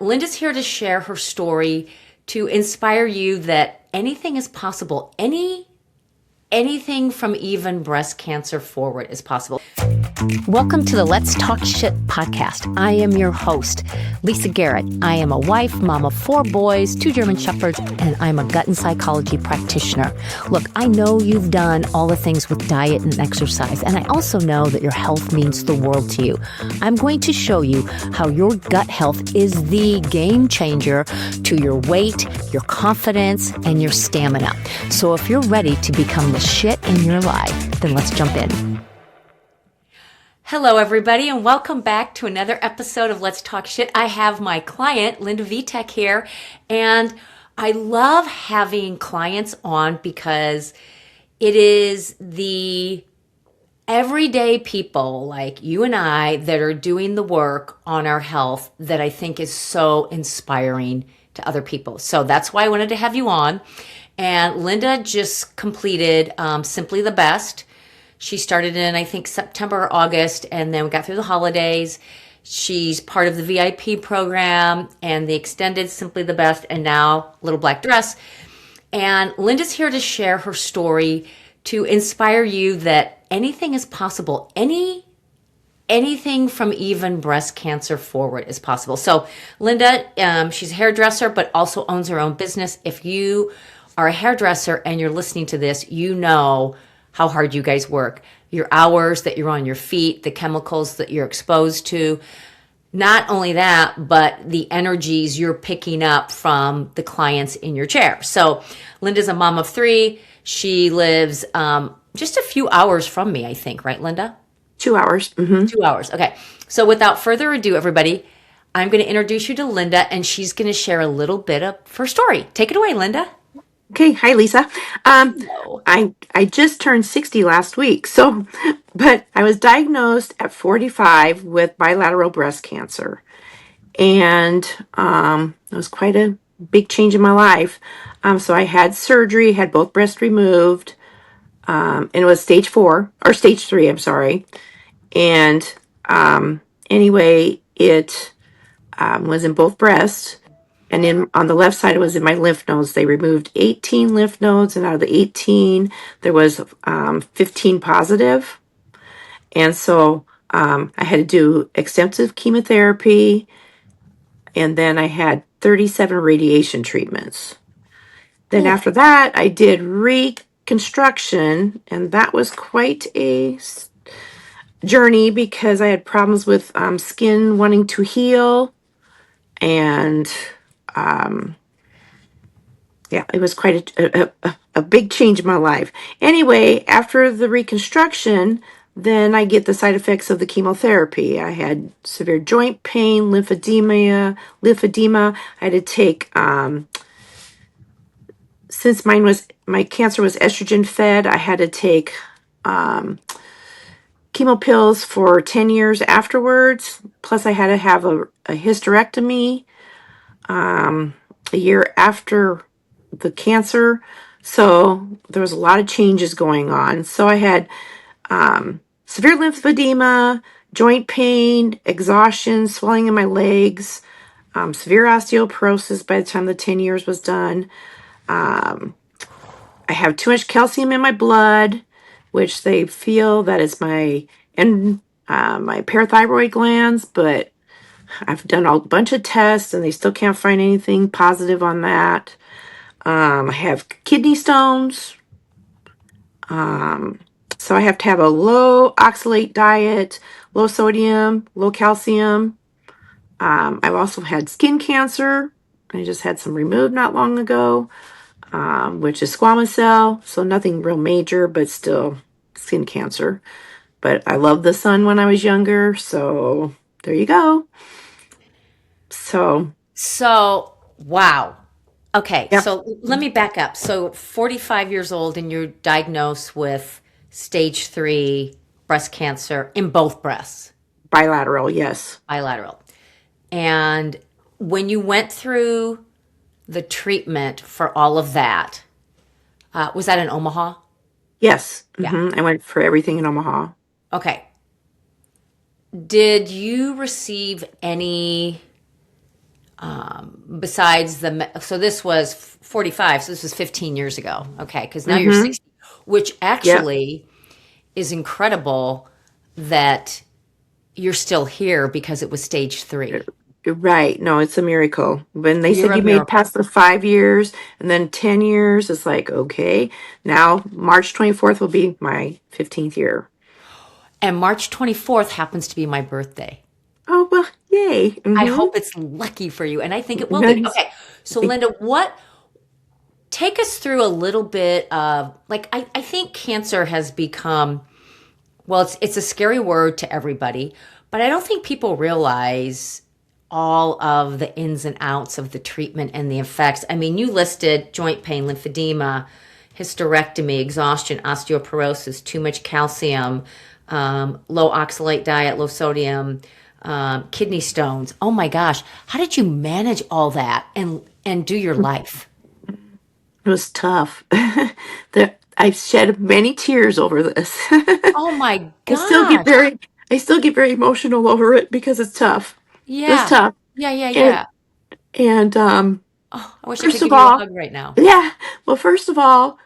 Linda's here to share her story to inspire you that anything is possible. Anything from even breast cancer forward is possible. Welcome to the Let's Talk Shit podcast. I am your host, Lisa Garrett. I am a wife, mom of 4 boys, 2 German Shepherds, and I'm a gut and psychology practitioner. Look, I know you've done all the things with diet and exercise, and I also know that your health means the world to you. I'm going to show you how your gut health is the game changer to your weight, your confidence, and your stamina. So if you're ready to become the shit in your life, then let's jump in. Hello, everybody, and welcome back to another episode of Let's Talk Shit. I have my client, Linda Vetick, here, and I love having clients on because it is the everyday people like you and I that are doing the work on our health that I think is so inspiring to other people. So that's why I wanted to have you on. And Linda just completed Simply the Best. She started in, I think, September or August, and then we got through the holidays. She's part of the VIP program and the extended Simply the Best, and now Little Black Dress. And Linda's here to share her story to inspire you that anything is possible. Anything from even breast cancer forward is possible. So Linda, she's a hairdresser, but also owns her own business. If you are a hairdresser and you're listening to this, you know how hard you guys work, your hours that you're on your feet, the chemicals that you're exposed to. Not only that, but the energies you're picking up from the clients in your chair. So Linda's a mom of 3. She lives just a few hours from me, I think, right, Linda? 2 hours. Mm-hmm. 2 hours. Okay. So without further ado, everybody, I'm going to introduce you to Linda, and she's going to share a little bit of her story. Take it away, Linda. Okay. Hi, Lisa. I just turned 60 last week. But I was diagnosed at 45 with bilateral breast cancer. And it was quite a big change in my life. So I had surgery, had both breasts removed. And it was stage 3, I'm sorry. And anyway, it was in both breasts. And on the left side, it was in my lymph nodes. They removed 18 lymph nodes, and out of the 18, there was 15 positive. And so I had to do extensive chemotherapy, and then I had 37 radiation treatments. Then after that, I did reconstruction, and that was quite a journey because I had problems with skin wanting to heal, and yeah, it was quite a big change in my life. Anyway, after the reconstruction, then I get the side effects of the chemotherapy. I had severe joint pain, lymphedema. I had to take, since my cancer was estrogen fed, I had to take chemo pills for 10 years afterwards. Plus I had to have a hysterectomy a year after the cancer. So there was a lot of changes going on. So I had severe lymphedema, joint pain, exhaustion, swelling in my legs, severe osteoporosis by the time the 10 years was done. I have too much calcium in my blood, which they feel that is my parathyroid glands, but I've done a bunch of tests and they still can't find anything positive on that. I have kidney stones. So I have to have a low oxalate diet, low sodium, low calcium. I've also had skin cancer. I just had some removed not long ago, which is squamous cell. So nothing real major, but still skin cancer. But I loved the sun when I was younger. So there you go. So wow. Okay, yeah. so let me back up. So 45 years old and you're diagnosed with stage 3 breast cancer in both breasts. Bilateral, yes. Bilateral. And when you went through the treatment for all of that, was that in Omaha? Yes. Yeah. Mm-hmm. I went for everything in Omaha. Okay. Did you receive any besides so this was 45, so this was 15 years ago. Okay, because now you're Mm-hmm. 60, which Yep. actually is incredible that you're still here because it was stage 3. You're right. No, it's a miracle. When they You're said a you made miracle. past the 5 years and then 10 years, it's like, okay, now March 24th will be my 15th year. And March 24th happens to be my birthday. Oh, well, yay. I Mm-hmm. hope it's lucky for you, and I think it will be. Nice. Okay, so Linda, take us through a little bit of, like, I think cancer has become, well, it's a scary word to everybody, but I don't think people realize all of the ins and outs of the treatment and the effects. I mean, you listed joint pain, lymphedema, hysterectomy, exhaustion, osteoporosis, too much calcium, low oxalate diet, low sodium, kidney stones. Oh my gosh, how did you manage all that and do your life? It was tough. I've shed many tears over this. Oh my I still get gosh. very, I still get very emotional over it because it's tough. It was Yeah. tough. Yeah, yeah, And, yeah. and, Oh, I wish I could first of give you a all, hug right now. yeah. Well, first of all,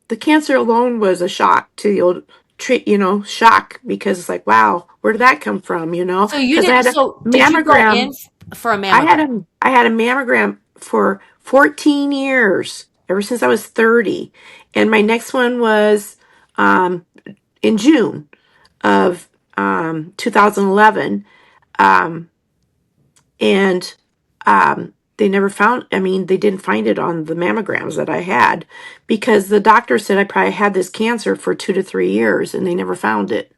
the cancer alone was a shock to the old treat, shock because it's like, wow, where did that come from? So you Because I did had a so did you go in mammogram. for a I had mammogram? a, I had a mammogram for 14 years, ever since I was 30. And my next one was, um, in June of, 2011. Um, and they never found, I mean, they didn't find it on the mammograms that I had because the doctor said I probably had this cancer for 2 to 3 years and they never found it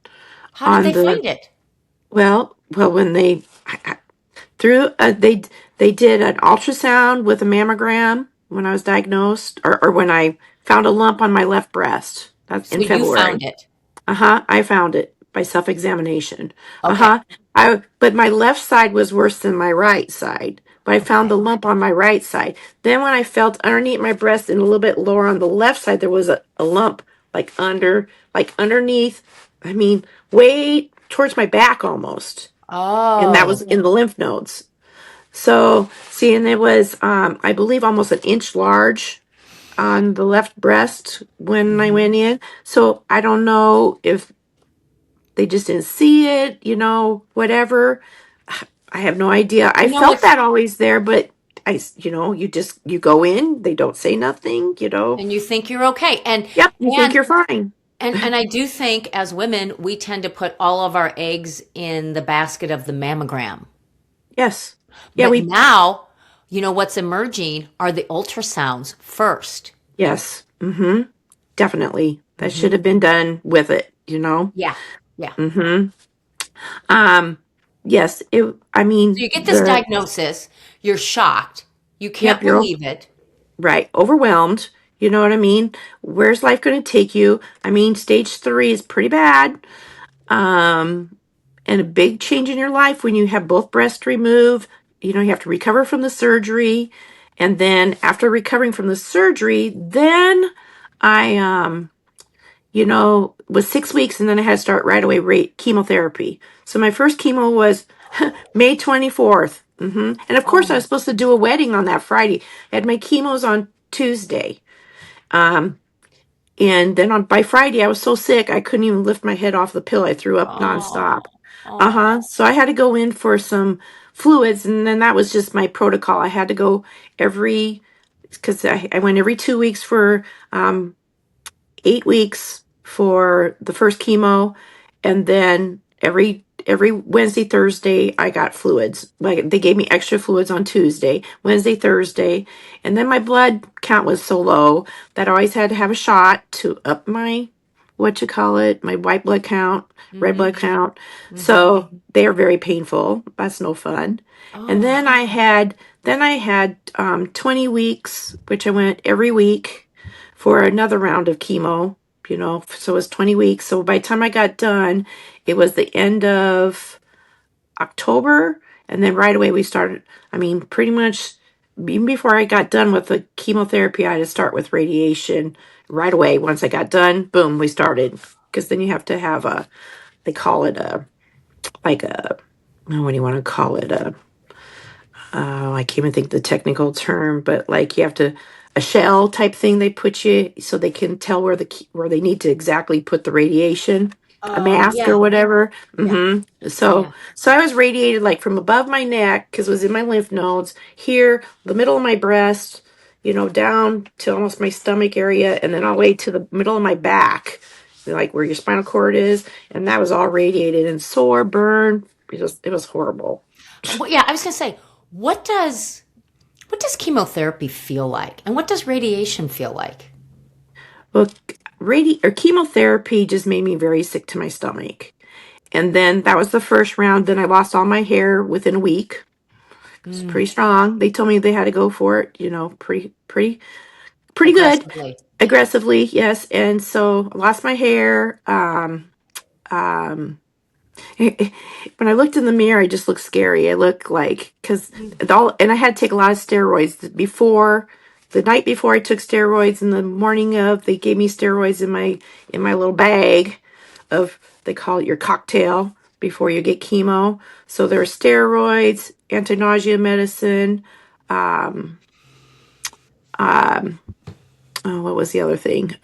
How did on they the, find it? well, when through, they did an ultrasound with a mammogram when I was diagnosed, or when I found a lump on my left breast. That's So in you February. found it. Uh-huh. I found it by self-examination. Okay. Uh-huh. But my left side was worse than my right side. But I found Okay. the lump on my right side. Then when I felt underneath my breast and a little bit lower on the left side, there was a lump like underneath, I mean, way towards my back almost. And that was Oh. in the lymph nodes. So, see, and it was, I believe, almost an inch large on the left breast when I Mhm. went in. So I don't know if they just didn't see it, whatever. I have no idea. I You know felt what's that always there, but you go in, they don't say nothing. and you think you're okay. Yep, you think And you're fine. and I do think as women, we tend to put all of our eggs in the basket of the mammogram. Yes. Yeah, But now, you know what's emerging are the ultrasounds first. yes. Mm-hmm. Definitely. That should Hmm. have been done with it. Yeah. Yeah. Mm-hmm. Um, yes, I So mean, you get this diagnosis, you're shocked, you can't yep, you're believe it. right. Overwhelmed. You know what I mean? Where's life going to take you? I mean, stage 3 is pretty bad. Um, and a big change in your life when you have both breasts removed. You have to recover from the surgery. And then after recovering from the surgery, then I, was 6 weeks and then I had to start right away chemotherapy. So my first chemo was May 24th. And of Oh course, I my. was supposed to do a wedding on that Friday. I had my chemos on Tuesday. Um, and then by Friday, I was so sick, I couldn't even lift my head off the pillow. I threw up Oh. nonstop. Oh. So I had to go in for some fluids, and then that was just my protocol. I had to go because I went every 2 weeks for 8 weeks for the first chemo, and then every Wednesday, Thursday, I got fluids. Like they gave me extra fluids on Tuesday, Wednesday, Thursday, and then my blood count was so low that I always had to have a shot to up my my white blood count, red blood Hmm. count. Hmm. So they are very painful. That's no fun. And Oh. then I had 20 weeks, which I went every week for another round of chemo, so it was 20 weeks. So by the time I got done, it was the end of October. And then right away we started, I mean, pretty much even before I got done with the chemotherapy, I had to start with radiation right away. Once I got done, boom, we started. Because then you have to have they call it like a, what do you want to call it? I can't even think the technical term, but like you have to a shell type thing they put you so they can tell where they need to exactly put the radiation, a Oh, mask or yeah. whatever. Yeah. So Yeah. I was radiated like from above my neck because it was in my lymph nodes here, the middle of my breast, down to almost my stomach area, and then all the way to the middle of my back, like where your spinal cord is, and that was all radiated and sore, burn. It was horrible. Well, yeah, I was going to say, what does what does chemotherapy feel like? And what does radiation feel like? Well, or chemotherapy just made me very sick to my stomach. And then that was the first round. Then I lost all my hair within a week. It's Mm, pretty strong. They told me they had to go for it, pretty good, aggressively. aggressively, yes. And so I lost my hair. Um, when I looked in the mirror, I just looked scary. I looked like because and I had to take a lot of steroids before. The night before I took steroids, and the morning of, they gave me steroids in my little bag of, they call it your cocktail before you get chemo. So there are steroids, anti-nausea medicine. Um, um, oh, what was the other thing?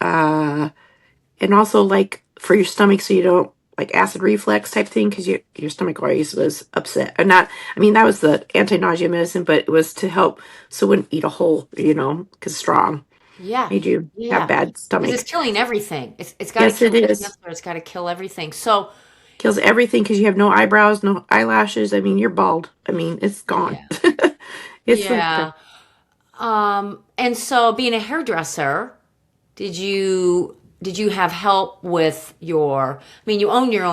And also like for your stomach, so you don't like acid reflux type thing because your stomach always was upset. Or not, I mean, that was the anti-nausea medicine, but it was to help so it wouldn't eat a hole, because strong Yeah. made you have Yeah. bad Because it's stomach. killing everything. It's got to Yes, kill it the is. cancer. It's got to kill everything. So, Kills everything because you have no eyebrows, no eyelashes. I mean, you're bald. I mean, it's gone. yeah. It's like, Yeah. And so being a hairdresser, did you have help with your, I mean, you own your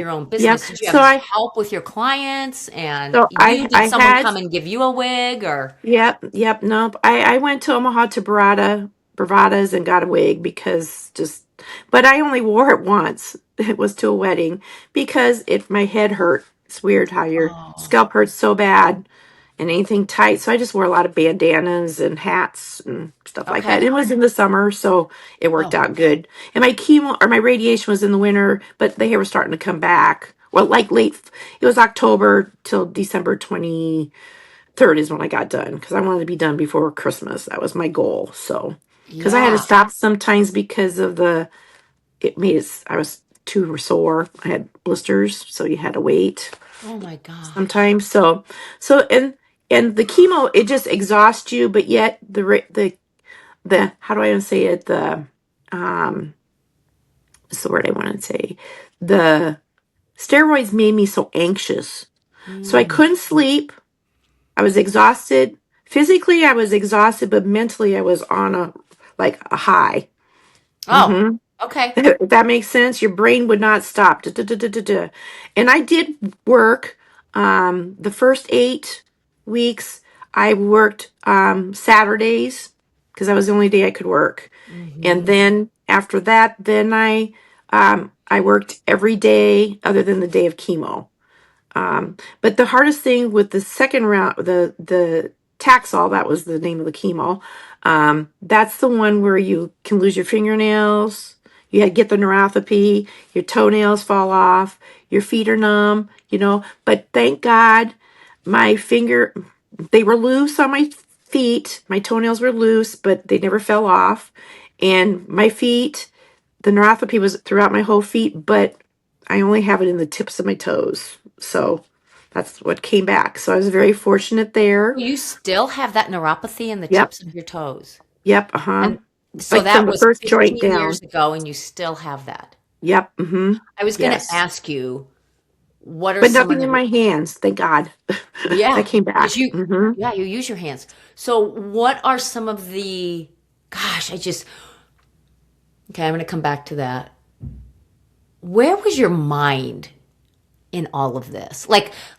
own yeah. business. Did you So have I, help with your clients and so did I someone had, come and give you a wig or yep, nope. I went to Omaha to Bravadas and got a wig because but I only wore it once. It was to a wedding because my head hurt. It's weird how your oh, scalp hurts so bad and anything tight. So I just wore a lot of bandanas and hats and stuff like that. okay. It was in the summer, so it worked Oh, out good. And my chemo or my radiation was in the winter, but the hair was starting to come back. Well, like it was October till December 23rd is when I got done because I wanted to be done before Christmas. That was my goal. So, because I had to yeah. stop sometimes because of I was too sore. I had blisters, so you had to wait Oh my gosh. sometimes. And the chemo, it just exhausts you, but yet the how do I even say it? Um, what's the word I want to say? The steroids made me so anxious, so I Mm. couldn't sleep. I was exhausted. Physically, I was exhausted, but mentally, I was on a high. Oh, Mm-hmm. okay. If that makes sense, your brain would not stop. Duh, duh, duh, duh, duh, duh. And I did work the first 8 weeks. I worked Saturdays because that was the only day I could work. And Hmm. then after that, then I worked every day other than the day of chemo. But the hardest thing with the second round, the Taxol, that was the name of the chemo. That's the one where you can lose your fingernails. You had get the neuropathy. Your toenails fall off. Your feet are numb. But thank God, my finger, they were loose on my feet. My toenails were loose, but they never fell off. And my feet, the neuropathy was throughout my whole feet, but I only have it in the tips of my toes. So that's what came back. So I was very fortunate there. You still have that neuropathy in the Yep. tips of your toes. Yep. Uh-huh. And so Like from that the was first joint 15 years down. ago and you still have that. Yep. Mm-hmm. I was going to Yes. ask you, what are But some of nothing in the, my hands. Thank God. That yeah, came because back. Mm-hmm. yeah, you use your hands. So what are some of the, gosh, okay, I'm going to come back to that. Where was your mind in all of this?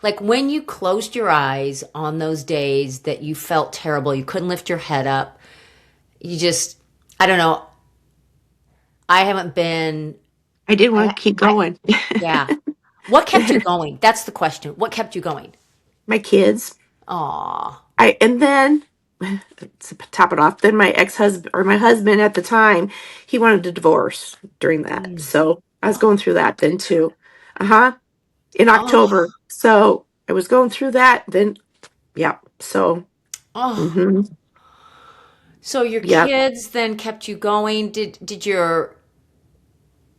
Like when you closed your eyes on those days that you felt terrible, you couldn't lift your head up, you just, I don't know, I haven't been, I did I, want to keep I, going. yeah. What kept you going? That's the question. What kept you going? My kids. Aw. And then to top it off, then my ex-husband or my husband at the time, he wanted a divorce during that. Mm. So I was going through that then too. Uh-huh. In Oh, October. So I was going through that. Then, yeah. So, Oh, hmm so your yeah, kids then kept you going. Did your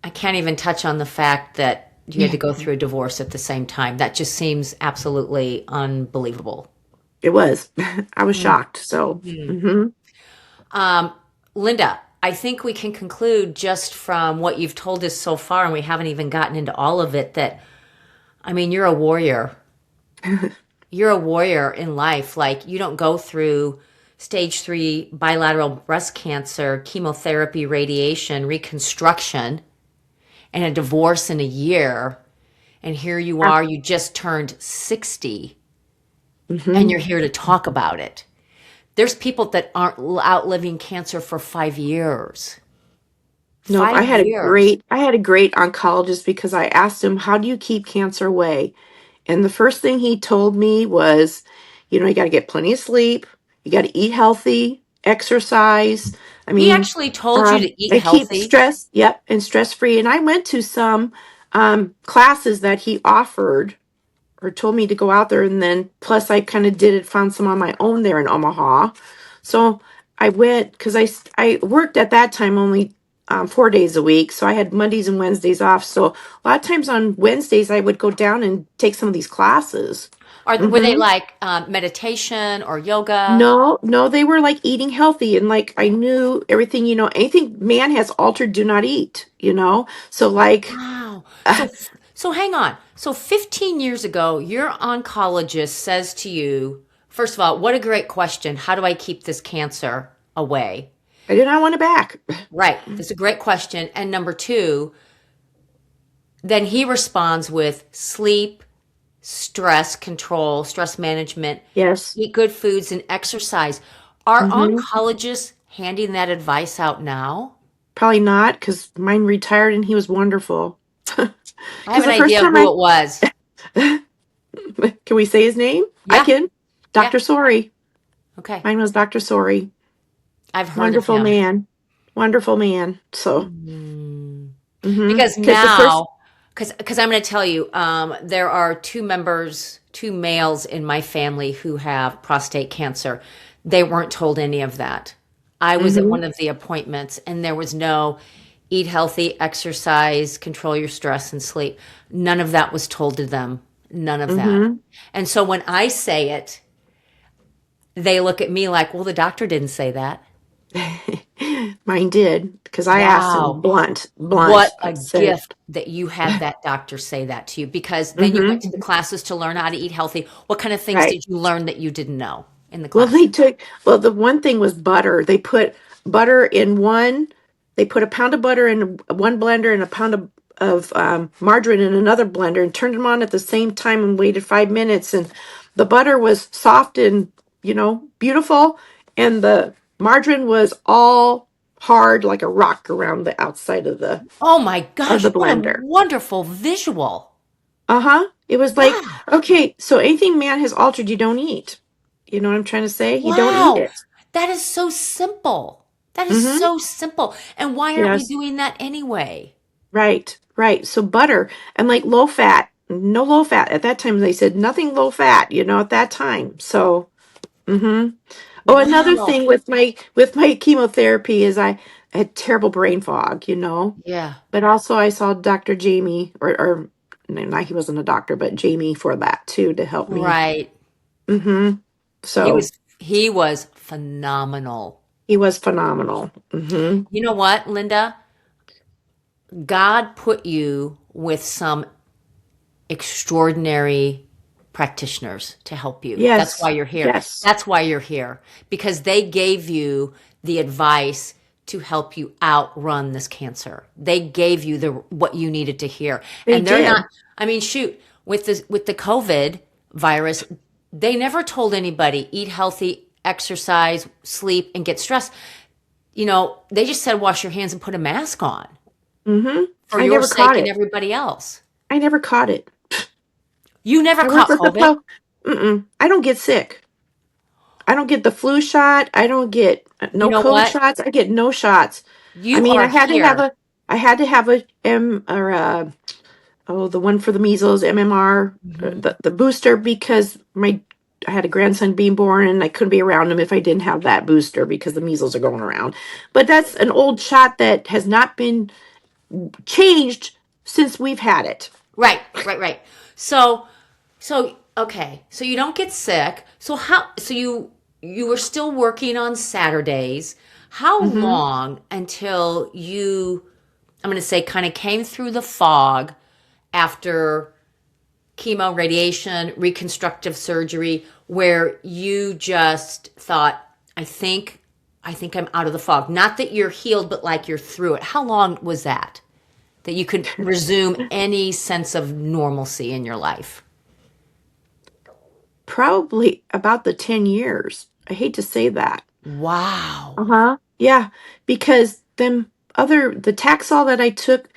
I can't even touch on the fact that you had to go through a divorce at the same time. That just seems absolutely unbelievable. it was. I was Mm. shocked. So, Mhm. hmm Um, Linda, I think we can conclude just from what you've told us so far, and we haven't even gotten into all of it, that, I mean, you're a warrior. You're a warrior in life. Like, you don't go through stage 3 bilateral breast cancer, chemotherapy, radiation, reconstruction, and a divorce in a year. And here you are, you just turned 60, and hmm you're here to talk about it. There's people that aren't outliving cancer for 5 years. Nope, 5 years. I had a great oncologist because I asked him, "How do you keep cancer away?" And the first thing he told me was, you got to get plenty of sleep, you got to eat healthy, exercise. I He mean, actually told you to eat and keep healthy. stress, yep, and stress free. And I went to some classes that he offered or told me to go out there, and then plus I kind of found some on my own there in Omaha. So I went because I worked at that time only 4 days a week, so I had Mondays and Wednesdays off. So a lot of times on Wednesdays I would go down and take some of these classes. Were they hmm like meditation or yoga? No, no, they were like eating healthy, and like I knew everything. Anything man has altered, do not eat. So like. Wow. So hang on. So 15 years ago, your oncologist says to you, first of all, what a great question. How do I keep this cancer away? I did not want it back. Right. That's a great question. And number two, then he responds with sleep, stress control, stress management, Yes. eat good foods, and exercise. Are hmm oncologists handing that advice out now? Probably not, because mine retired and he was wonderful. I have Because an the first idea time who it was. can we say his name? I Yeah. can. Yeah. Dr. Sorey. Okay. Mine was Dr. Sorey. I've heard of Wonderful him. man. Wonderful man. So, Mm. mm-hmm. Because Because the first, now, because I'm going to tell you, there are two males in my family who have prostate cancer. They weren't told any of that. I was at mm-hmm, one of the appointments, and there was no eat healthy, exercise, control your stress, and sleep. None of that was told to them. None of that. mm-hmm. And so when I say it, they look at me like, well, the doctor didn't say that. Mine did, because I asked him Wow. blunt, What blunt. I a said, gift that you had that doctor say that to you, because then you went to the mm-hmm, classes to learn how to eat healthy. What kind of things right. did you learn that you didn't know in the Well, class? the one thing was butter. They put butter in they put a pound of butter in one blender and a pound of margarine in another blender and turned them on at the same time and waited 5 minutes. And the butter was soft and, beautiful. And the margarine was all hard like a rock around the outside of the, Oh my of gosh, the what a blender. wonderful visual. Uh-huh. It was like, Wow. okay, so anything man has altered, you don't eat. You know what I'm trying to say? You don't eat Wow. it. That is so simple. That is Mm-hmm. so simple. And why aren't we Yes. doing that anyway? Right, right. So butter and like low fat, no low fat. At that time they said nothing low fat, at that time. So, oh, another Wow. thing with my chemotherapy is I had terrible brain fog. Yeah. But also I saw Dr. Jamie or no, not he wasn't a doctor, but Jamie for that too to help me. Right. hmm He So was he was phenomenal. he was phenomenal. You know what, Linda? God put you with some extraordinary practitioners to help you. That's why Yes, you're here. yes, That's why you're here, because they gave you the advice to help you outrun this cancer. They gave you the what you needed to hear. they And they're not, did. I mean, shoot, with the COVID virus, they never told anybody eat healthy, exercise, sleep, and get stressed. They just said wash your hands and put a mask on hmm for I your never sake caught and it. everybody else. I never caught it. You never I work caught with the COVID. pub. Mm-mm. I don't get sick. I don't get the flu shot. I don't get You no know cold what? shots. I get no shots. I You mean, are here. I had to have a M or the one for the measles MMR, Mhm. the booster because my I had a grandson being born, and I couldn't be around him if I didn't have that booster because the measles are going around. But that's an old shot that has not been changed since we've had it. Right, right, right. So, okay. So you don't get sick. So you were still working on Saturdays. How Hmm. long until I'm going to say, kind of came through the fog after chemo, radiation, reconstructive surgery, where you just thought, I think I'm out of the fog. Not that you're healed, but like you're through it. How long was that? That you could resume any sense of normalcy in your life? Probably about the 10 years. I hate to say that. Wow. Uh-huh. Yeah, because the Taxol that I took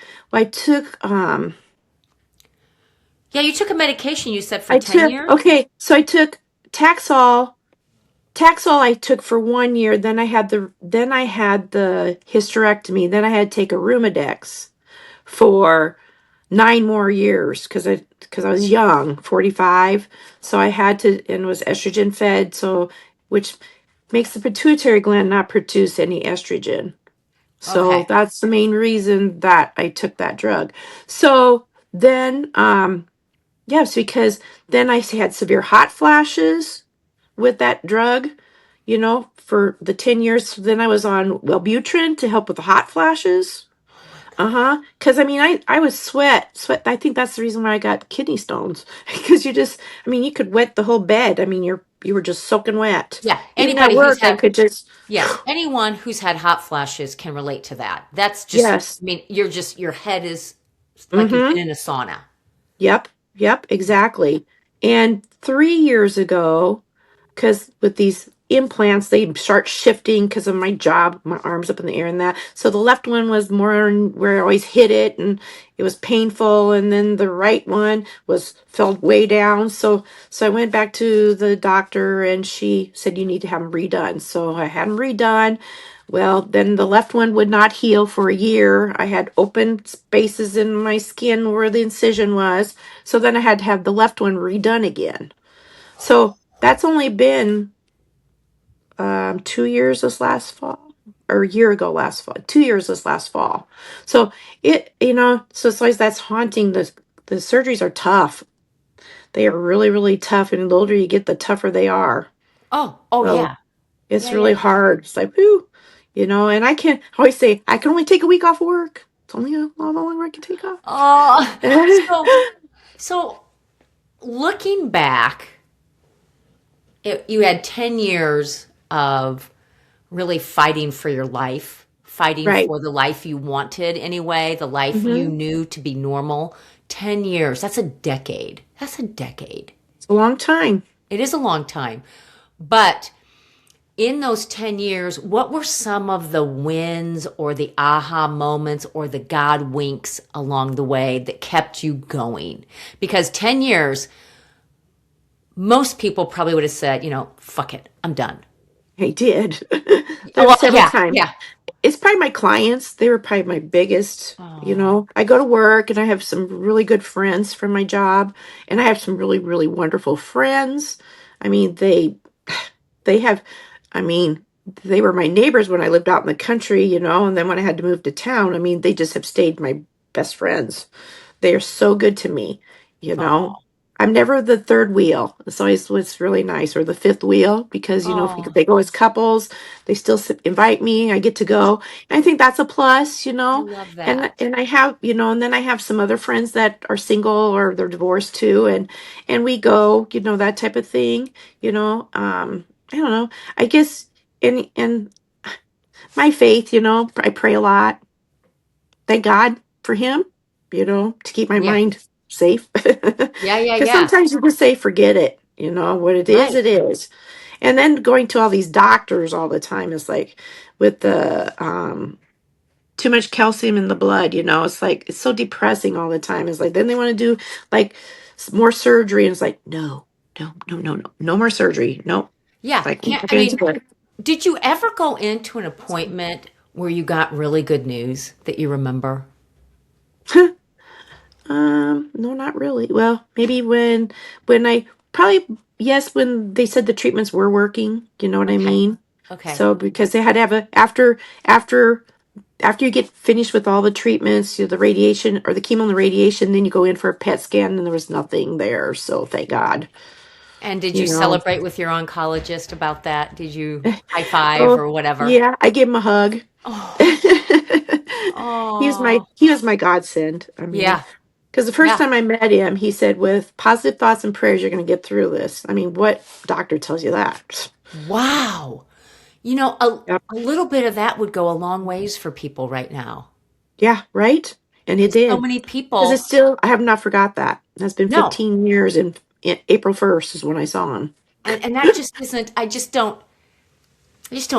Yeah, you took a medication you said for I 10 took years? okay, so I took Taxol. Taxol I took for 1 year, then I had the hysterectomy, then I had to take a Rumidex for 9 more years because I was young, 45. So I had to, and was estrogen fed, so which makes the pituitary gland not produce any estrogen. So Okay. that's the main reason that I took that drug. So then, yes, because then I had severe hot flashes with that drug, for the 10 years. So then I was on Wellbutrin to help with the hot flashes. Oh my God. Uh-huh. Because I mean, I was sweat. I think that's the reason why I got kidney stones. Because you could wet the whole bed. I mean, you were just soaking wet. Yeah, Even at work, I could just, yes, anyone who's had hot flashes can relate to that. That's just, yes. I mean, your head is like you've been Mm-hmm. in a sauna. Yep. Yep. Exactly. And 3 years ago, because with these implants, they start shifting because of my job, my arms up in the air and that. So the left one was more where I always hit it and it was painful. And then the right one fell way down. So I went back to the doctor and she said, you need to have them redone. So I had them redone. Well, then the left one would not heal for a year. I had open spaces in my skin where the incision was. So then I had to have the left one redone again. So that's only been 2 years this last fall, or a year ago last fall. 2 years this last fall. So so it's always that's haunting. The surgeries are tough. They are really, really tough, and the older you get, the tougher they are. Oh So yeah. it's Yeah, yeah, really yeah. hard. It's like, whoo, and I always say I can only take a week off work. It's only a lot longer I can take off. Oh, so looking back, you had 10 years of really fighting for your life, fighting Right. for the life you wanted anyway, the life you Hmm. knew to be normal. 10 years, that's a decade. That's a decade. It's a long time. It is a long time. But in those 10 years, what were some of the wins or the aha moments or the God winks along the way that kept you going? Because 10 years, most people probably would have said, fuck it, I'm done. I did. There were Well, several yeah, times. yeah. It's probably my clients. They were probably my biggest. Oh, I go to work and I have some really good friends from my job, and I have some really, really wonderful friends. I mean, they have, I mean, they were my neighbors when I lived out in the country, and then when I had to move to town, I mean, they just have stayed my best friends. They are so good to me, you know. oh, I'm never the third wheel. It's always what's really nice, or the fifth wheel, because if oh, they go as couples, they still invite me. I get to go, and I think that's a plus, I love that. And I have, and then I have some other friends that are single or they're divorced too, and we go, that type of thing, I don't know. I guess in my faith, I pray a lot. Thank God for him, to keep my Yeah, mind safe. yeah, yeah, Because yeah. sometimes you just say, forget it. What it is, Right. it is. And then going to all these doctors all the time is like with the too much calcium in the blood, it's like, it's so depressing all the time. It's like, then they want to do like more surgery. And it's like, no, no, no, no, no, no more surgery. No. Yeah. Like, I'm Can't, not I going to mean, do it. did you ever go into an appointment where you got really good news that you remember? No, not really. Well, maybe when I probably, yes, when they said the treatments were working, you know what I Okay. mean? Okay. So because they had to have after you get finished with all the treatments, the radiation or the chemo and the radiation, then you go in for a PET scan and there was nothing there. So thank God, And did you you know. celebrate with your oncologist about that? Did you high five Oh, or whatever? yeah, I gave him a hug. Oh, oh, He was my godsend. I mean, yeah, because the first yeah. time I met him, he said, "With positive thoughts and prayers, you're going to get through this." I mean, what doctor tells you that? Wow. Yep. A little bit of that would go a long ways for people right now. Yeah, right. And it Because so did. many Because it's people, still, I have not forgot that. It's been no. 15 years, and April 1st is when I saw him. And that just isn't, I just don't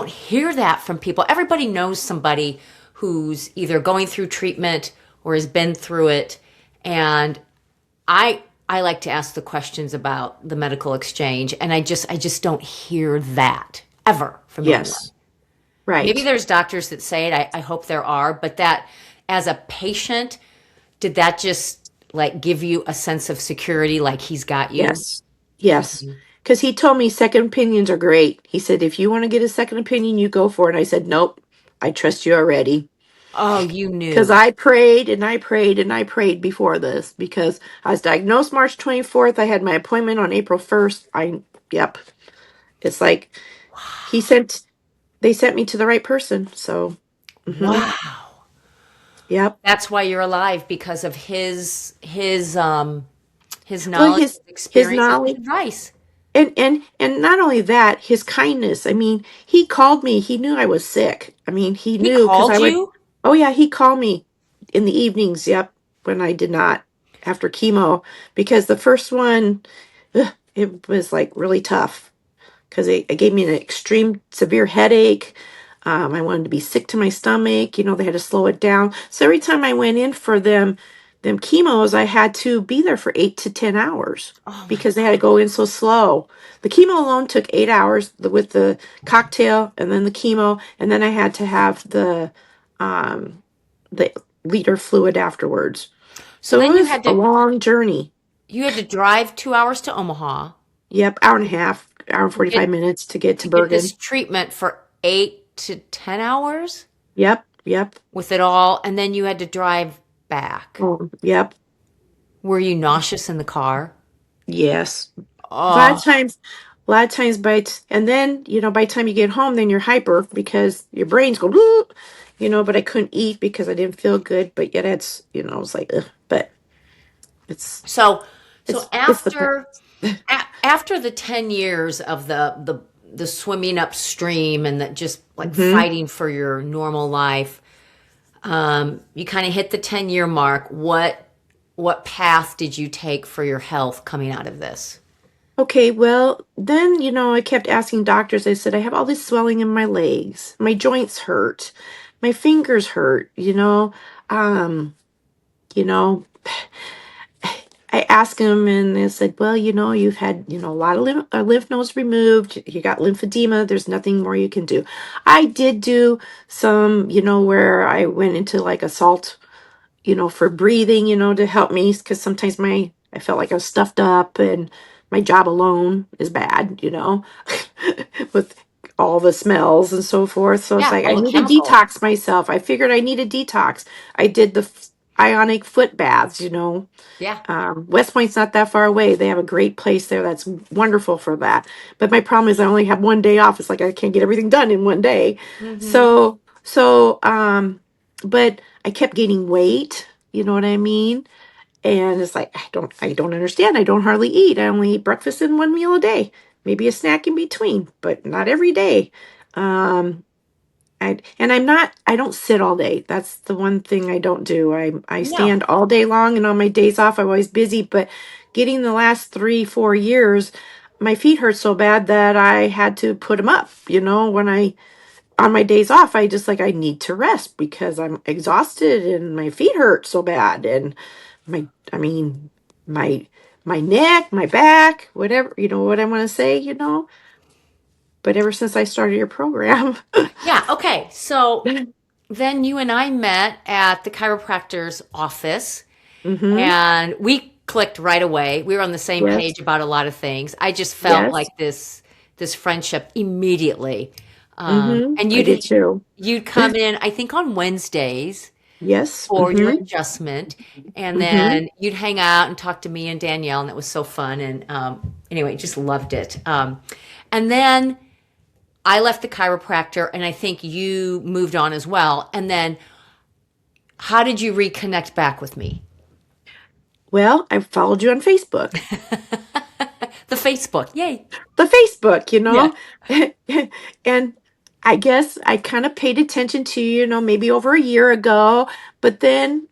hear that from people. Everybody knows somebody who's either going through treatment or has been through it. And I like to ask the questions about the medical exchange, and I just don't hear that ever from anyone. Yes, Maybe right. there's doctors that say it. I hope there are, but that as a patient, did that just like give you a sense of security, like he's got you? Yes, yes. Because he told me second opinions are great. He said, if you want to get a second opinion, you go for it. And I said, nope, I trust you already. Oh, you Because knew. I prayed and I prayed and I prayed before this because I was diagnosed March 24th. I had my appointment on April 1st. Yep. It's like he sent, they sent me to the right person. So, Wow. yep. That's why you're alive because of his Well, knowledge, his his experience, his knowledge. advice. And not only that, his kindness. I mean, he called me. He knew I was sick. I mean, he He knew because I called would. you? Oh yeah, he called me in the evenings. Yep, when I did not after chemo because the first one, it was like really tough because it gave me an extreme severe headache. I wanted to be sick to my stomach. They had to slow it down. So every time I went in for them chemos, I had to be there for 8 to 10 hours Oh my because they had to God. go in so slow. The chemo alone took 8 hours with the cocktail and then the chemo, and then I had to have um, the liter fluid afterwards. So So it then was a long journey. you had to drive 2 hours to Omaha Yep, hour and a half, hour and to get 45 minutes to get to to get this Bergen. treatment for 8 to 10 hours Yep, yep. with it all, and then you had to drive back. Oh, yep. Were you nauseous in the car? Yes. A lot of Oh, times, and then, by the time you get home, then you're hyper because your brain's going, "Woo," but I couldn't eat because I didn't feel good. But yet it's like, ugh, but it's, so so it's the past. after the 10 years of the swimming upstream and the just like Hmm. fighting for your normal life, you kind of hit the 10-year mark. What path did you take for your health coming out of this? Okay, well, then, I kept asking doctors. I said, I have all this swelling in my legs. My joints hurt. My fingers hurt, Um, you know, I asked him and they said, well, you've had, a lot of lymph nodes removed. You got lymphedema. There's nothing more you can do. I did do some, where I went into like a salt, for breathing, to help me because sometimes I felt like I was stuffed up and my job alone is bad, with all the smells and so forth. So it's Yeah, like I all the need to chemicals. detox myself. I figured I need a detox. I did the ionic foot baths, Yeah. West Point's not that far away. They have a great place there that's wonderful for that. But my problem is I only have one day off. It's like I can't get everything done in one day. Hmm. So, but I kept gaining weight. You know what I mean? And it's like I don't understand. I don't hardly eat. I only eat breakfast and one meal a day, maybe a snack in between, but not every day. Um, I don't sit all day. That's the one thing I don't do. I No. stand all day long and on my days off I'm always busy, but getting the last 3, 4 years, my feet hurt so bad that I had to put them up. When I on my days off, I just like I need to rest because I'm exhausted and my feet hurt so bad and I mean my my neck, my back, whatever, what I want to say. But ever since I started your program. Yeah, okay. So then you and I met at the chiropractor's office Mhm. and we clicked right away. We were on the same Yes. page about a lot of things. I just felt Yes. like this friendship immediately. And I did too. you'd come in, I think on Wednesdays Yes. for your adjustment, and Mm-hmm. then you'd hang out and talk to me and Danielle, and it was so fun. And anyway, just loved it. And then I left the chiropractor, and I think you moved on as well. And then how did you reconnect back with me? Well, I followed you on Facebook. The Facebook. Yay. The Facebook, Yeah. and I guess I kind of paid attention to you, maybe over a year ago, but then,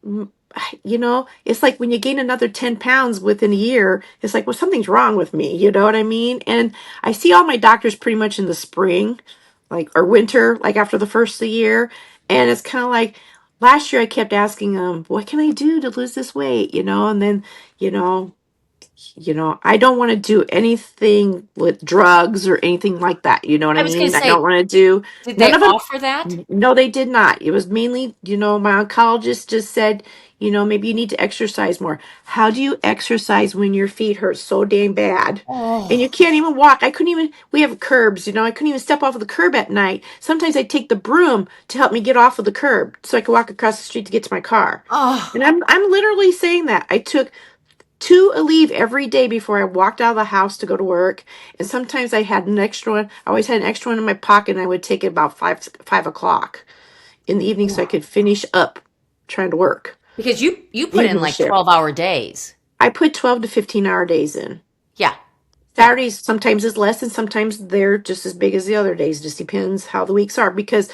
it's like when you gain another 10 pounds within a year, it's like, well, something's wrong with me. You know what I mean? And I see all my doctors pretty much in the spring, like, or winter, like after the first of the year. And it's kind of like last year I kept asking them, what can I do to lose this weight? And then, you know, I don't want to do anything with drugs or anything like that. You know what I I was going mean? to I don't say, want to do did none they of them. offer that? No, they did not. It was mainly, my oncologist just said, maybe you need to exercise more. How do you exercise when your feet hurt so dang bad? And you Oh, can't even walk. I couldn't even, we have curbs, I couldn't even step off of the curb at night. Sometimes I take the broom to help me get off of the curb so I could walk across the street to get to my car. And oh, I'm literally saying that. I took two Aleve every day before I walked out of the house to go to work. And sometimes I had an extra one. I always had an extra one in my pocket, and I would take it about 5 o'clock in the evening so I could finish up trying to work. because you put in Evening like shift. 12-hour days. I put 12 to 15-hour days in. Yeah. Yeah. Saturdays sometimes is less, and sometimes they're just as big as the other days. Just depends how the weeks are, because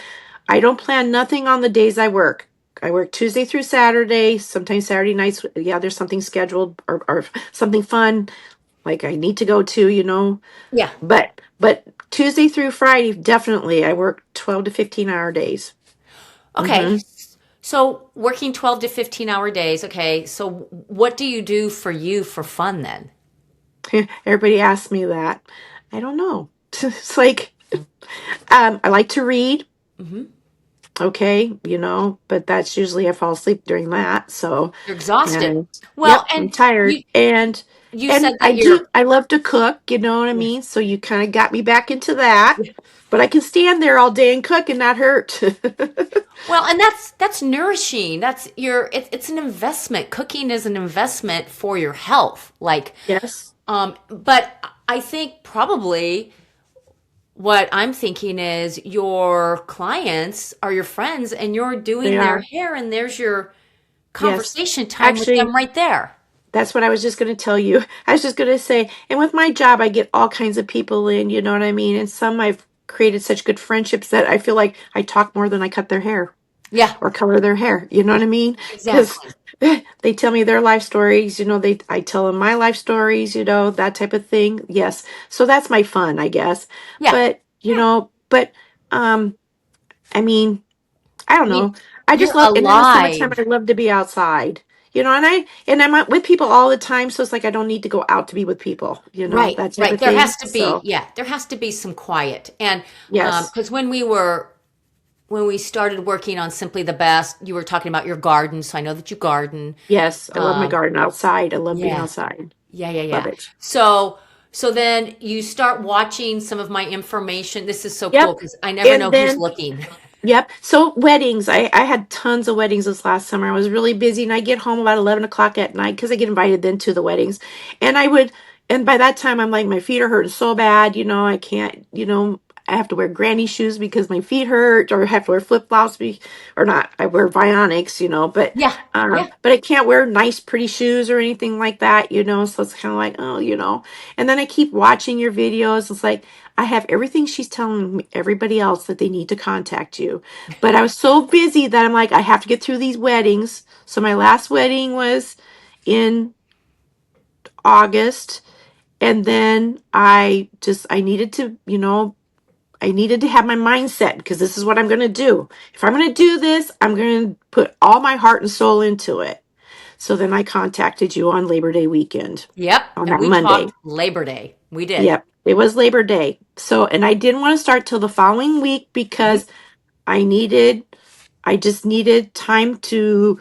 I don't plan nothing on the days I work. I work Tuesday through Saturday, sometimes Saturday nights. Yeah, there's something scheduled or something fun like I need to go to, Yeah. But Tuesday through Friday, definitely I work 12 to 15-hour days. Okay. Hmm. So working 12 to 15-hour days. Okay. So what do you do for you for fun then? Everybody asks me that. I don't know. It's like I like to read. Hmm. Okay, but that's usually I fall asleep during that. So, You're exhausted. and Well, yep, I'm and tired. And you said and that I love to cook, you know what I yeah. mean? So you kind of got me back into that. But I can stand there all day and cook and not hurt. Well, and that's nourishing. It's an investment. Cooking is an investment for your health. Like, Yes, but I think probably what I'm thinking is your clients are your friends and you're they doing their are. hair and there's your Yes. conversation time with Actually, them right there. that's what I was just going to tell you. I was just going to say, and with my job, I get all kinds of people in, you know what I mean? And some I've created such good friendships that I feel like I talk more than I cut their hair Yeah, or color their hair. You know what I mean? Because exactly. they tell me their life stories, I tell them my life stories, that type of thing. Yes. So that's my fun, I guess. Yeah. But, Yeah. um, I mean, I I don't mean, know. I just you're love, and in the summertime, alive. I love to be outside. And I'm out with people all the time, so it's like I don't need to go out to be with people, Right, that type right. of thing. So There has to be some quiet. And yes, because when we started working on Simply the Best, you were talking about your garden. So I know that you garden. yes, I love my Um, garden outside. I love being yeah, outside. Love yeah. it. So then you start watching some of my information. This is so cool Yep. because I never And know who's then looking. yep. So weddings, I had tons of weddings this last summer. I was really busy, and I get home about 11 o'clock at night because I get invited then to the weddings, and and by that time I'm like my feet are hurting so bad, I can't, I have to wear granny shoes because my feet hurt, or I have to wear flip flops, or not. I wear Vionics, but Yeah, yeah, but I can't wear nice, pretty shoes or anything like that, So it's kind of like, oh, and then I keep watching your videos. It's like I have everything she's telling everybody else that they need to contact you. But I was so busy that I'm like, I have to get through these weddings. So my last wedding was in August. And then I needed to, I needed to have my mindset because this is what I'm going to do. If I'm going to do this, I'm going to put all my heart and soul into it. So then I contacted you on Labor Day weekend yep. on And that we Monday. talked Labor Day. We did. Yep. It was Labor Day. So, and I didn't want to start till the following week Mhm. because I just needed time to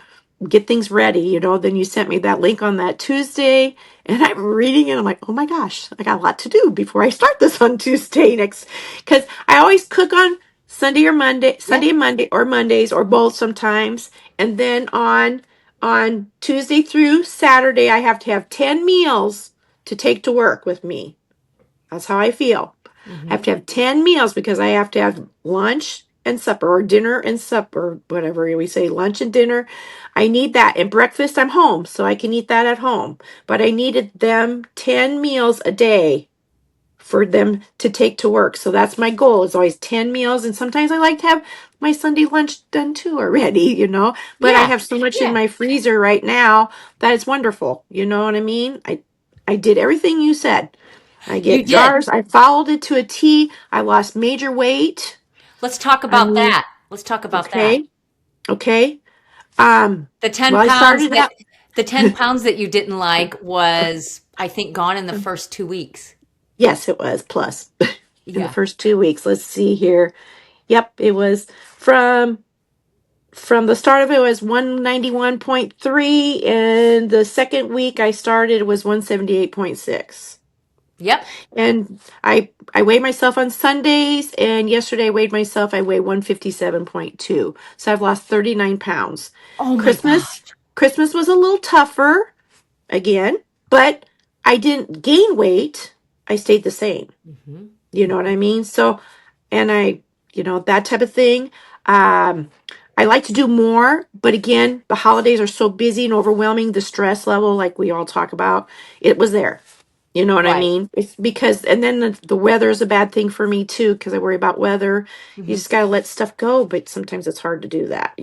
get things ready, then you sent me that link on that Tuesday, and I'm reading it. I'm like, oh my gosh, I got a lot to do before I start this on Tuesday next, because I always cook on Yeah. Sunday and Monday, or Mondays, or both sometimes. And then on Tuesday through Saturday, I have to have 10 meals to take to work with me. That's how I feel. I have Hmm. to have 10 meals because I have to have lunch and supper, or dinner and supper, whatever we say, lunch and dinner. I need that. And breakfast, I'm home, so I can eat that at home. But I needed them 10 meals a day for them to take to work. So that's my goal. It's always 10 meals. And sometimes I like to have my Sunday lunch done too already. But I Yeah. have so much in Yeah. my freezer right now that it's wonderful. You know what I mean? I did everything you said. I You get did. jars. I followed it to a T. I lost major weight. Let's talk I about mean, that. Let's talk about that. okay, okay. The 10 Well, I pounds started that out. the 10 pounds that you didn't like was, I think, gone in the first 2 weeks. Yes, it was plus in the Yeah. first 2 weeks. Let's see here. Yep, it was from the start of it was 191.3, and the second week I started was 178.6. Yep. And I weigh myself on Sundays, and yesterday I weighed myself. I weigh 157.2. So I've lost 39 pounds. Oh my Christmas gosh. Christmas was a little tougher again, but I didn't gain weight. I stayed the same. Hmm. You know what I mean? So, and that type of thing. Um, I like to do more, but again, the holidays are so busy and overwhelming. The stress level, like we all talk about, it was there. You know what I Right. mean? It's because, and then the weather is a bad thing for me too, because I worry about weather. You Hmm. just got to let stuff go, but sometimes it's hard to do that.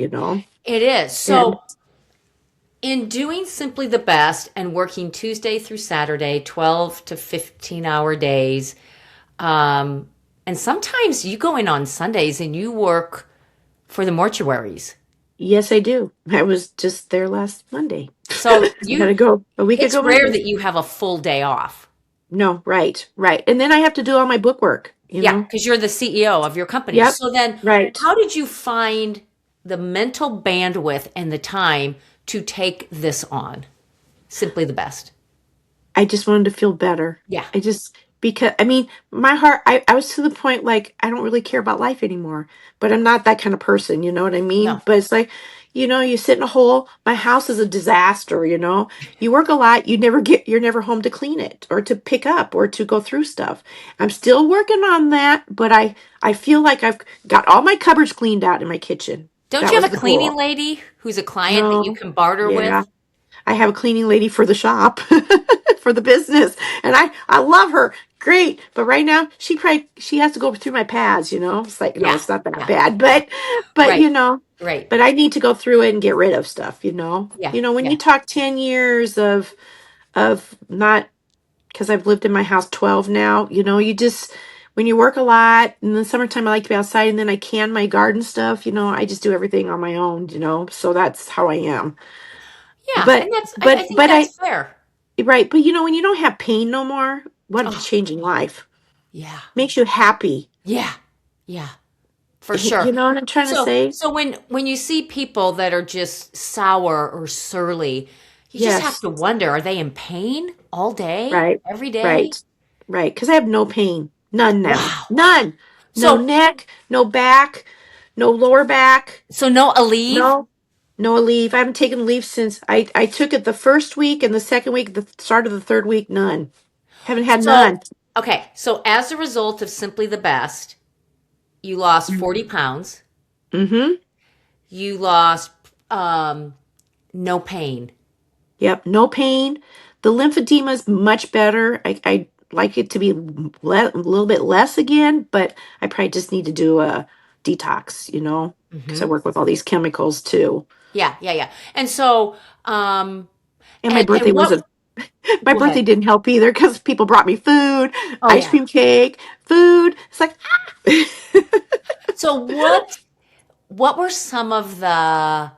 It is. And So, in doing simply the best and working Tuesday through Saturday, 12 to 15-hour days, um, and sometimes you go in on Sundays and you work for the mortuaries. yes, I do. I was just there last Monday. So I had to go a week it's ago rare Monday. that you have a full day off. No, right, right. And then I have to do all my book work, you Yeah, know? because you're the CEO of your company. Yep, So then, right. how did you find the mental bandwidth and the time to take this on? Simply the best. I just wanted to feel better. Yeah. Because, I mean, my heart, I was to the point like, I don't really care about life anymore, but I'm not that kind of person, you know what I No. mean? But it's like, you sit in a hole. My house is a disaster. You work a lot, you're never home to clean it or to pick up or to go through stuff. I'm still working on that, but I feel like I've got all my cupboards cleaned out in my kitchen. Don't That you have was a the cleaning goal. lady who's a client that you No, can barter yeah. with? I have a cleaning lady for the shop, for the business, and I love her. Great, but right now she has to go through my pads. It's like, no, Yeah. it's not that Yeah. bad, but Right. Right. but I need to go through it and get rid of stuff. Yeah. When Yeah. you talk 10 years of not, because I've lived in my house 12 now. You just, when you work a lot in the summertime, I like to be outside, and then I can my garden stuff. I just do everything on my own. So that's how I am. Yeah. And But that's, I but think but I that's fair. right, but when you don't have pain no more, what a Oh, change in life. yeah. Makes you happy. Yeah. Yeah. For You sure. know what I'm trying to say? So when you see people that are just sour or surly, you just have Yes. to wonder, are they in pain all day, Right. every day? Right. Right. Because I have no pain. None now. Wow. None. No So neck, no back, no lower back. so no Aleve? No. No leave. I haven't taken leave since I took it the first week, and the second week, the start of the third week, none. Haven't had So none. okay, so as a result of Simply the Best, you lost 40 pounds. Mm-hmm. You lost um no pain. Yep, no pain. The lymphedema is much better. I like it to be a little bit less again, but I probably just need to do a detox, because I Hmm. work with all these chemicals too. Yeah, yeah, yeah. And so And my birthday and was what a my go birthday ahead. didn't help either because people brought me food, Oh ice yeah. cream cake, food. It's like, So what were some of the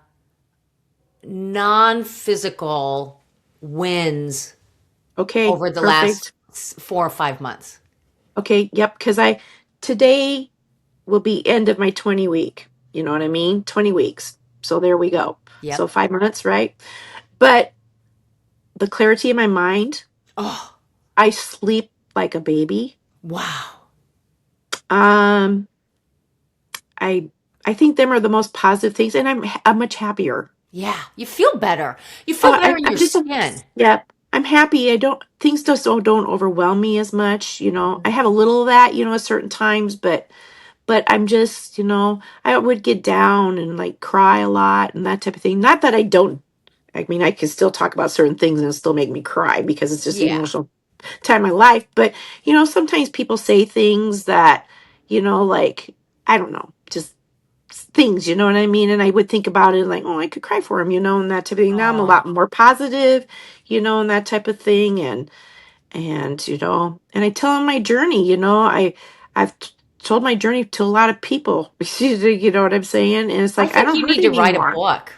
non-physical wins okay, over the last perfect. 4 or 5 months? Okay, yep, because today will be end of my 20 week. You know what I mean? 20 weeks. So there we go. So Yep. 5 months, right? But the clarity in my mind, Oh, I sleep like a baby. wow. Um, I I think them are the most positive things, and I'm much happier. Yeah. You feel better. You feel Oh, better in I'm your just skin. yeah. I'm happy. I don't things just don't overwhelm me as much. I have a little of that, at certain times, but I'm just, I would get down and like cry a lot and that type of thing. Not that I don't. I mean, I can still talk about certain things and it'll still make me cry because it's just the Yeah. emotional time of my life. But sometimes people say things that, like I don't know, just things, you know what I mean? And I would think about it like, oh, I could cry for him, and that type of thing. Now I'm a Oh, lot more positive, and that type of thing. And I tell them my journey, I've told my journey to a lot of people. You know what I'm saying? And it's I like I think don't you hurt need to write a anymore. book.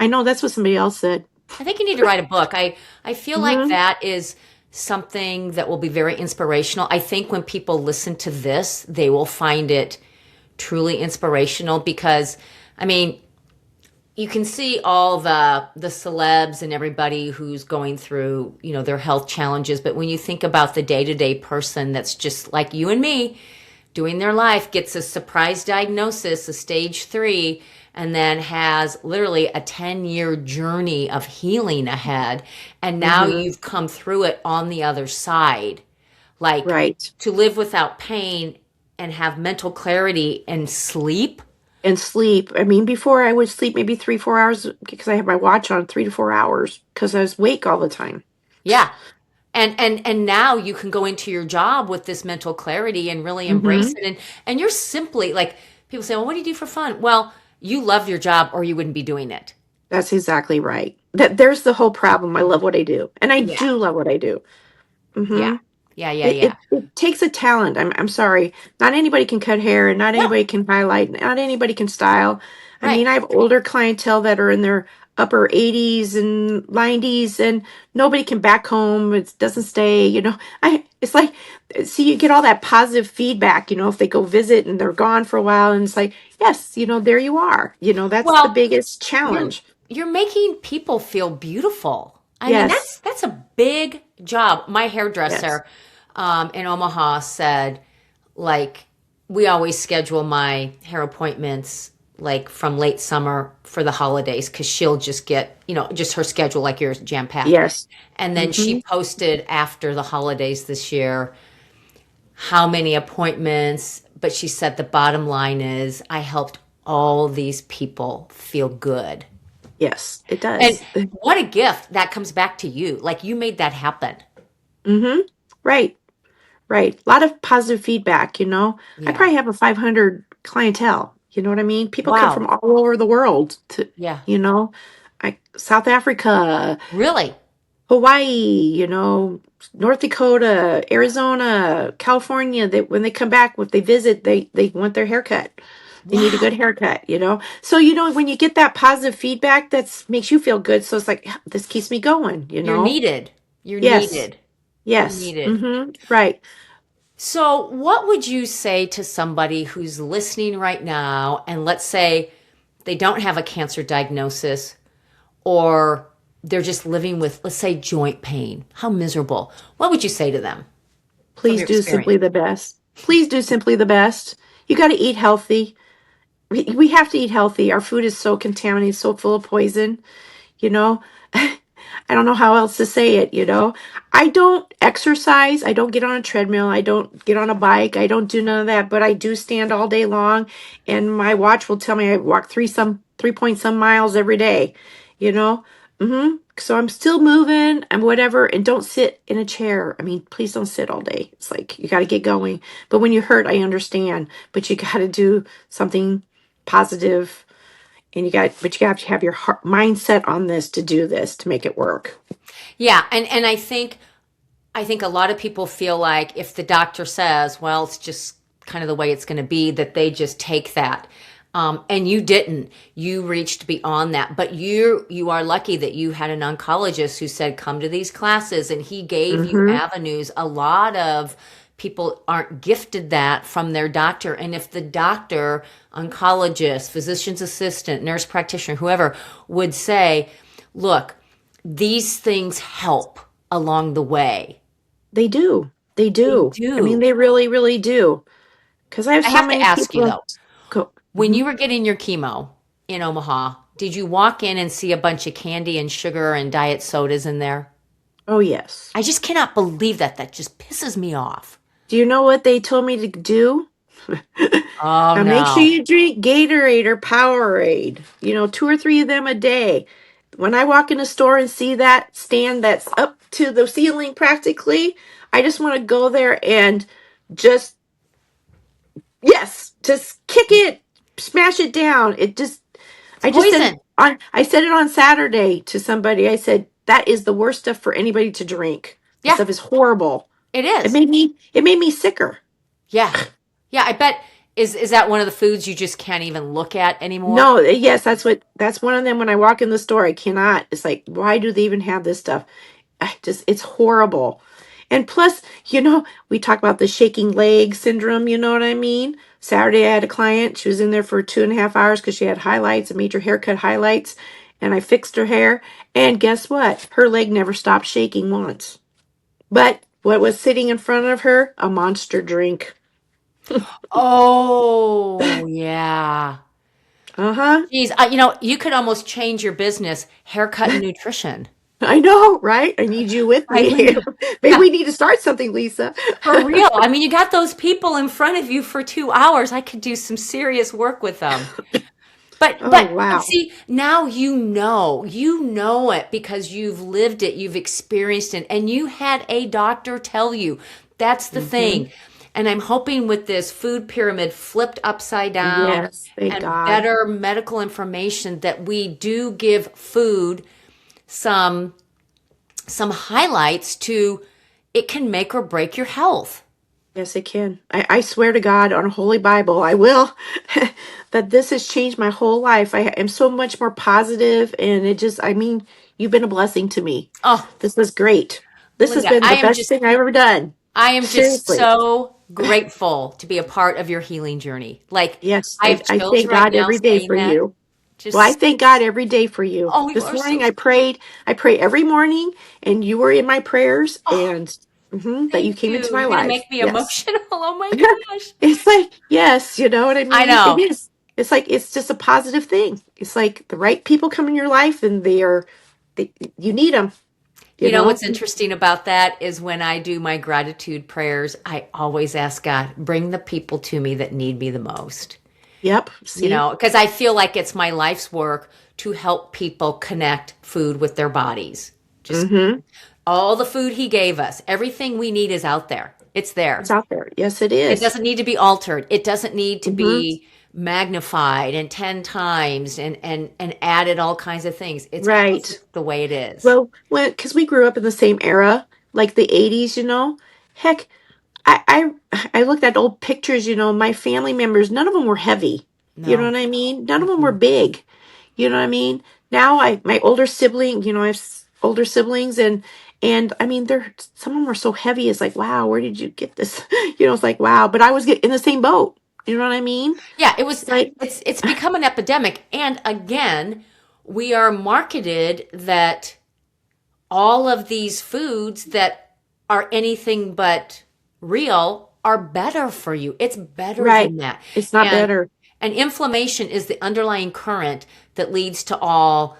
I know that's what somebody else said. I think you need to write a book. I feel like Hmm. that is something that will be very inspirational. I think when people listen to this, they will find it truly inspirational because, I mean, you can see all the celebs and everybody who's going through, their health challenges, but when you think about the day-to-day person that's just like you and me, doing their life, gets a surprise diagnosis, a stage 3, and then has literally a 10-year journey of healing ahead. And now Hmm. you've come through it on the other side. Like Right. to live without pain and have mental clarity and sleep. And sleep. I mean, before I would sleep maybe 3, 4 hours because I had my watch on 3 to 4 hours because I was awake all the time. Yeah. And now you can go into your job with this mental clarity and really embrace Hmm. it. And you're simply like people say, well, what do you do for fun? Well, you love your job or you wouldn't be doing it. That's exactly right. There's the whole problem. I love what I do, and I Yeah. do love what I do. Yeah. Hmm. Yeah. Yeah. It, Yeah. it it takes a talent. I'm sorry. Not anybody can cut hair, and not No. anybody can highlight. Not anybody can style. I Right. mean, I have older clientele that are in their upper 80s and 90s, and nobody can back home. It doesn't stay. It's like, see, you get all that positive feedback. If they go visit and they're gone for a while, and it's like, yes, there you are. That's the Well, biggest you're challenge. you're making people feel beautiful. I mean, Yes, that's a big job. My yes, hairdresser in Omaha said, like, we always schedule my hair appointments like from late summer for the holidays because she'll just get, just her schedule like yours jam packed. yes. And then Hmm. she posted after the holidays this year how many appointments, but she said the bottom line is I helped all these people feel good. Yes, it And does. what a gift that comes back to you. Like you made that happen. Hmm. Right. Right. A lot of positive feedback. I Yeah. probably have a 500 clientele. You know what I mean? People come from Wow. all over the world to, Yeah. you know, South Africa, Really? Hawaii, North Dakota, Arizona, California. When they come back, if they visit, they want their haircut. They need a good Wow. haircut. So, when you get that positive feedback, that makes you feel good. So it's like, "Yeah, this keeps me going. You're needed. You're Yes. needed. You're Yes. needed. Right. So, what would you say to somebody who's listening right now and let's say they don't have a cancer diagnosis or they're just living with, let's say, joint pain? How miserable. What would you say to them from Please your do experience? simply the best. Please do simply the best. You got to eat healthy. We have to eat healthy. Our food is so contaminated, so full of poison. You know, I don't know how else to say it. I don't exercise. I don't get on a treadmill. I don't get on a bike. I don't do none of that, but I do stand all day long. And my watch will tell me I walk 3 point some miles every day, you know? So I'm still moving and whatever. And don't sit in a chair. I mean, please don't sit all day. It's like you got to get going. But when you're hurt, I understand. But you got to do something positive, and but you have to have your heart mindset on this to do this to make it work. Yeah, and I think a lot of people feel like if the doctor says, well, it's just kind of the way it's going to be, that they just take that. And you didn't. You reached beyond that. But you are lucky that you had an oncologist who said, come to these classes, and he gave you Mm-hmm. avenues, a lot of people aren't gifted that from their doctor. And if the doctor, oncologist, physician's assistant, nurse practitioner, whoever would say, look, these things help along the way. They do. They They do. I mean, do. they really, really do. Because I have I so have to many ask you people though, go, when "Mhm. you were getting your chemo in Omaha, did you walk in and see a bunch of candy and sugar and diet sodas in there? Oh, yes. I just cannot believe that. That just pisses me off. Do you know what they told me to do? Oh Now make sure no. you drink Gatorade or Powerade, 2 or 3 of them a day. When I walk in a store and see that stand that's up to the ceiling practically, I just want to go there and just, yes, just kick it, smash it down. It's I just said poison. I said it on Saturday to somebody. I said that is the worst stuff for anybody to drink. The Yeah, stuff is horrible. it It is. made me it made me sicker. Yeah. Yeah, I bet is that one of the foods you just can't even look at anymore? No, yes, that's one of them when I walk in the store. I cannot. It's like, why do they even have this stuff? It's horrible. And plus, we talk about the shaking leg syndrome, you know what I mean? Saturday, I had a client. She was in there for 2.5 hours because she had highlights, a major haircut highlights, and I fixed her hair. And guess what? Her leg never stopped shaking once. But what was sitting in front of her? A monster drink. Oh, yeah. Uh-huh. Geez, you could almost change your business, haircut and nutrition. I know, right? I need you with I me. mean, Maybe yeah, we need to start something, Lisa. for real. I mean, you got those people in front of you for 2 hours. I could do some serious work with them. But Oh, but wow. see, now you know it because you've lived it, you've experienced it, and you had a doctor tell you. That's the Hmm. thing. And I'm hoping with this food pyramid flipped upside down Yes, thank and God. better medical information that we do give food some highlights to it can make or break your health. Yes, it can. I swear to God on a Holy Bible, I will, that this has changed my whole life. I am so much more positive, and I mean, you've been a blessing to me. Oh, This is great. This has Linda, been the best thing I've ever done. I am just Seriously. so grateful to be a part of your healing journey. Like, Yes, I have I chills thank right God now every day saying for that. you. Well, I Just, thank God every day for you. oh, you This are so morning I sweet. prayed. I pray every morning, and you were in my prayers, Oh, and that you thank came into you. my You're going to life. make me Yes. emotional. Oh my gosh. It's like, yes, you know what I I mean? It know. is. It's like, it's just a positive thing. It's like the right people come in your life, and you need them, you You know know? what's interesting about that is when I do my gratitude prayers, I always ask God, bring the people to me that need me the most. Yep. See? Because I feel like it's my life's work to help people connect food with their bodies. Just Mm-hmm. all the food he gave us, everything we need is out there. It's It's there. out there. Yes, it It is. doesn't need to be altered. It doesn't need to Mm-hmm. be magnified and 10 times and added all kinds of things. It's Right. perfect the way it is. Well, because we grew up in the same era, like the 80s, heck, I looked at old pictures, my family members, none of them were heavy. You know No. what I mean? None of them were Mm-mm. big. You know what I mean? Now my older sibling, I have older siblings, and I mean some of them are so heavy. It's like, wow, where did you get this? It's like, wow, but I was in the same boat. You know what I mean? Yeah, It's like, it's become an epidemic. And again, we are marketed that all of these foods that are anything but real are better for you. It's better right. than that. It's not And better. and inflammation is the underlying current that leads to all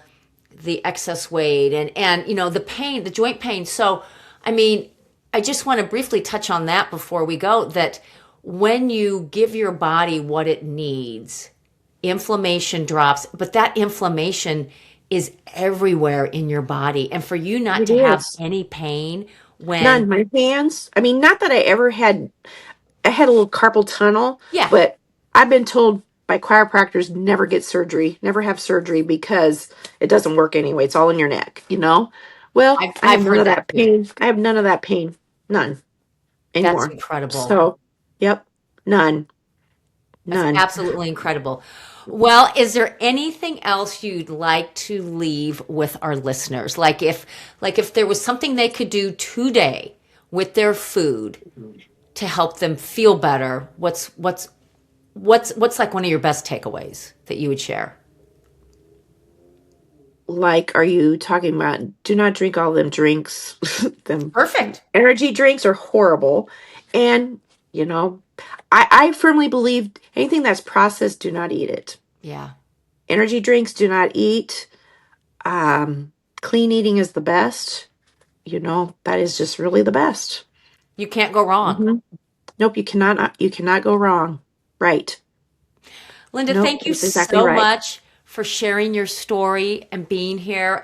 the excess weight and the pain, the joint pain. So, I mean, I just want to briefly touch on that before we go that when you give your body what it needs, inflammation drops, but that inflammation is everywhere in your body. And for you not It to have is. any pain when, None. My hands. I mean, not that I ever had. I had a little carpal tunnel, yeah, but I've been told by chiropractors never get surgery, never have surgery because it doesn't work anyway. It's all in your neck. Well, I have I've none heard of that that too. pain. I have none of that pain. None That's anymore. incredible. So, yep, none, That's none. absolutely incredible. Well, is there anything else you'd like to leave with our listeners? Like if there was something they could do today with their food to help them feel better, what's like one of your best takeaways that you would share? Like, are you talking about do not drink all them drinks? Them Perfect. energy drinks are horrible. And, I firmly believe anything that's processed, do not eat it. Yeah. Energy drinks, do not eat. Clean eating is the best. That is just really the best. You can't go wrong. Mm-hmm. Nope, you cannot go wrong. Right. Linda, Nope, thank you that's exactly so right. much for sharing your story and being here.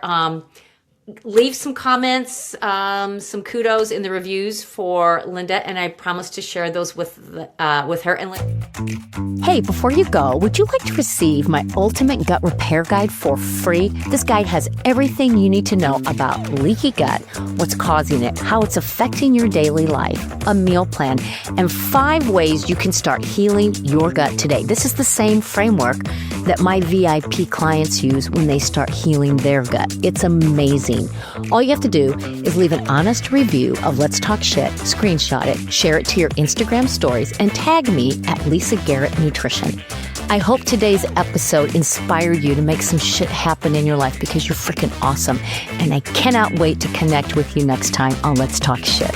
Leave some comments, some kudos in the reviews for Linda, and I promise to share those with her. And hey, before you go, would you like to receive my ultimate gut repair guide for free? This guide has everything you need to know about leaky gut, what's causing it, how it's affecting your daily life, a meal plan, and 5 ways you can start healing your gut today. This is the same framework that my VIP clients use when they start healing their gut. It's amazing. All you have to do is leave an honest review of Let's Talk Shit, screenshot it, share it to your Instagram stories, and tag me at Lisa Garrett Nutrition. I hope today's episode inspired you to make some shit happen in your life because you're freaking awesome. And I cannot wait to connect with you next time on Let's Talk Shit.